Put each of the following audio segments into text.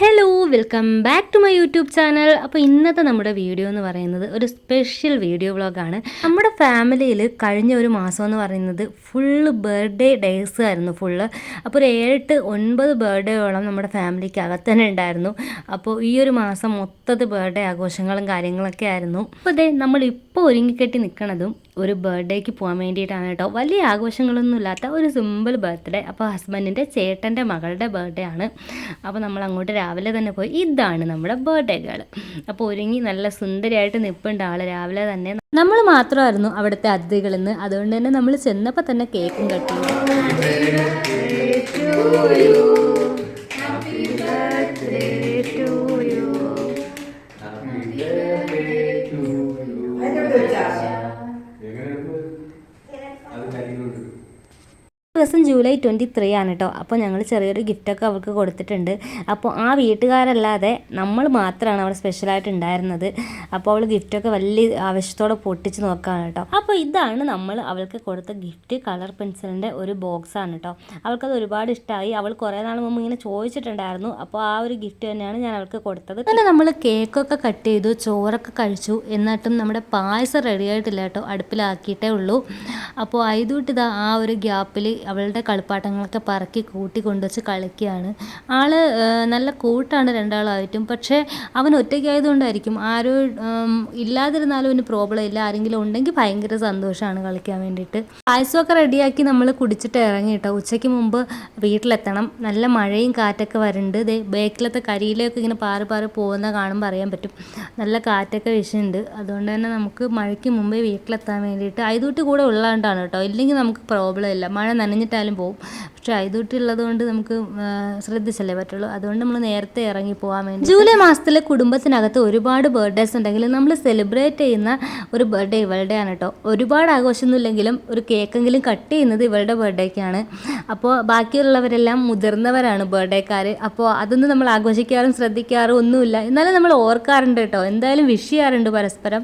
Hello welcome back to my YouTube channel. അപ്പോൾ ഇന്നത്തെ നമ്മുടെ വീഡിയോ എന്ന് പറയുന്നത് ഒരു സ്പെഷ്യൽ വീഡിയോ വ്ളോഗാണ്. നമ്മുടെ ഫാമിലിയിൽ കഴിഞ്ഞ ഒരു മാസം എന്ന് പറയുന്നത് ഫുള്ള് ബർത്ത്ഡേ ഡേയ്സ് ആയിരുന്നു ഫുള്ള്. അപ്പോൾ ഒരു 7-9 ബർത്ത്ഡേയോളം നമ്മുടെ ഫാമിലിക്ക് അകത്ത് തന്നെ ഉണ്ടായിരുന്നു. അപ്പോൾ ഈ ഒരു മാസം മൊത്തത്തിൽ ബർത്ത്ഡേ ആഘോഷങ്ങളും കാര്യങ്ങളൊക്കെ ആയിരുന്നു. അപ്പോൾ അതെ നമ്മളിപ്പോൾ ഒരുങ്ങിക്കെട്ടി നിൽക്കണതും ഒരു ബർത്ത്ഡേക്ക് പോകാൻ വേണ്ടിയിട്ടാണ് കേട്ടോ. വലിയ ആഘോഷങ്ങളൊന്നും ഇല്ലാത്ത ഒരു സിമ്പിൾ ബർത്ത്ഡേ. അപ്പോൾ ഹസ്ബൻഡിൻ്റെ ചേട്ടൻ്റെ മകളുടെ ബർത്ത്ഡേ ആണ്. അപ്പോൾ നമ്മൾ അങ്ങോട്ട് രാവിലെ തന്നെ പോയി. ഇതാണ് നമ്മുടെ ബർത്ത്ഡേ ഗേൾ. അപ്പോൾ ഒരുങ്ങി നല്ല സുന്ദരിയായിട്ട് നിൽപ്പുണ്ട് ആൾ രാവിലെ തന്നെ. നമ്മൾ മാത്രമായിരുന്നു അവിടുത്തെ അതിഥികളെന്ന്. അതുകൊണ്ട് തന്നെ നമ്മൾ ചെന്നപ്പോൾ തന്നെ കേക്കും കട്ട് ദിവസം ജൂലൈ 23 ആണ് കേട്ടോ. അപ്പോൾ ഞങ്ങൾ ചെറിയൊരു ഗിഫ്റ്റൊക്കെ അവൾക്ക് കൊടുത്തിട്ടുണ്ട്. അപ്പോൾ ആ വീട്ടുകാരല്ലാതെ നമ്മൾ മാത്രമാണ് അവിടെ സ്പെഷ്യലായിട്ട് ഉണ്ടായിരുന്നത്. അപ്പോൾ അവൾ ഗിഫ്റ്റൊക്കെ വലിയ ആവശ്യത്തോടെ പൊട്ടിച്ച് നോക്കുകയാണ് കേട്ടോ. അപ്പോൾ ഇതാണ് നമ്മൾ അവൾക്ക് കൊടുത്ത ഗിഫ്റ്റ്. കളർ പെൻസിലിൻ്റെ ഒരു ബോക്സാണ് കേട്ടോ. അവൾക്കത് ഒരുപാട് ഇഷ്ടമായി. അവൾ കുറേ നാൾ മുമ്പ് ഇങ്ങനെ ചോദിച്ചിട്ടുണ്ടായിരുന്നു. അപ്പോൾ ആ ഒരു ഗിഫ്റ്റ് തന്നെയാണ് ഞാൻ അവൾക്ക് കൊടുത്തത്. പിന്നെ നമ്മൾ കേക്കൊക്കെ കട്ട് ചെയ്തു, ചോറൊക്കെ കഴിച്ചു. എന്നിട്ടും നമ്മുടെ പായസം റെഡി ആയിട്ടില്ല കേട്ടോ, അടുപ്പിലാക്കിയിട്ടേ ഉള്ളൂ. അപ്പോൾ ഐതൂട്ട് ഇതാ ആ ഒരു ഗ്യാപ്പിൽ അവളുടെ കളിപ്പാട്ടങ്ങളൊക്കെ പറക്കി കൂട്ടി കൊണ്ടുവച്ച് കളിക്കുകയാണ്. ആൾ നല്ല കൂട്ടാണ് രണ്ടാളായിട്ടും. പക്ഷേ അവൻ ഒറ്റയ്ക്കായതുകൊണ്ടായിരിക്കും, ആരോ ഇല്ലാതിരുന്നാലും അവന് പ്രോബ്ലം ഇല്ല. ആരെങ്കിലും ഉണ്ടെങ്കിൽ ഭയങ്കര സന്തോഷമാണ് കളിക്കാൻ വേണ്ടിയിട്ട്. പായസമൊക്കെ റെഡിയാക്കി നമ്മൾ കുടിച്ചിട്ട് ഇറങ്ങി കേട്ടോ. ഉച്ചയ്ക്ക് മുമ്പ് വീട്ടിലെത്തണം. നല്ല മഴയും കാറ്റൊക്കെ വരുന്നുണ്ട്. ദേ ബേക്കിലത്തെ കരിയിലൊക്കെ ഇങ്ങനെ പാറി പോകുന്ന കാണുമ്പോൾ അറിയാൻ പറ്റും. നല്ല കാറ്റൊക്കെ വീശുന്നുണ്ട്. അതുകൊണ്ട് തന്നെ നമുക്ക് മഴയ്ക്ക് മുമ്പേ വീട്ടിലെത്താൻ വേണ്ടിയിട്ട് ഐതൂട്ടി കൂടെ ഉള്ളതുകൊണ്ടാണ് കേട്ടോ. ഇല്ലെങ്കിൽ നമുക്ക് പ്രോബ്ലം ഇല്ല, മഴ നനഞ്ഞിട്ടാലും പോവും. പക്ഷേ ഐതൂട്ടി ഉള്ളത് കൊണ്ട് നമുക്ക് ശ്രദ്ധിച്ചല്ലേ പറ്റുള്ളൂ. അതുകൊണ്ട് നമ്മൾ നേരത്തെ ഇറങ്ങി പോകാൻ വേണ്ടി. ജൂലൈ മാസത്തിൽ കുടുംബത്തിനകത്ത് ഒരുപാട് ബർത്ത്ഡേസ് ഉണ്ടെങ്കിലും നമ്മൾ സെലിബ്രേറ്റ് ചെയ്യുന്ന ഒരു ബർത്ത്ഡേ ഇവളുടെ ആണ് കേട്ടോ. ഒരുപാട് ആഘോഷമൊന്നും ഇല്ലെങ്കിലും ഒരു കേക്കെങ്കിലും കട്ട് ചെയ്യുന്നത് ഇവളുടെ ബർത്ത്ഡേക്കാണ്. അപ്പോൾ ബാക്കിയുള്ളവരെല്ലാം മുതിർന്നവരാണ് ബർത്ത്ഡേക്കാർ. അപ്പോൾ അതൊന്നും നമ്മൾ ആഘോഷിക്കാറും ശ്രദ്ധിക്കാറും ഒന്നുമില്ല. എന്നാലും നമ്മൾ ഓർക്കാറുണ്ട് കേട്ടോ, എന്തായാലും വിഷ് ചെയ്യാറുണ്ട് പരസ്പരം.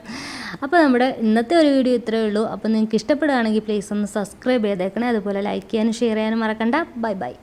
അപ്പോൾ നമ്മുടെ ഇന്നത്തെ ഒരു വീഡിയോ ഇത്രയേ ഉള്ളൂ. അപ്പോൾ നിങ്ങൾക്ക് ഇഷ്ടപ്പെടുകയാണെങ്കിൽ പ്ലീസ് ഒന്ന് സബ്സ്ക്രൈബ് ചെയ്തേക്കണേ. അതുപോലെ ലൈക്ക് ചെയ്യാനും ഷെയർ ചെയ്യാനും മറക്കണ്ട. Bye bye.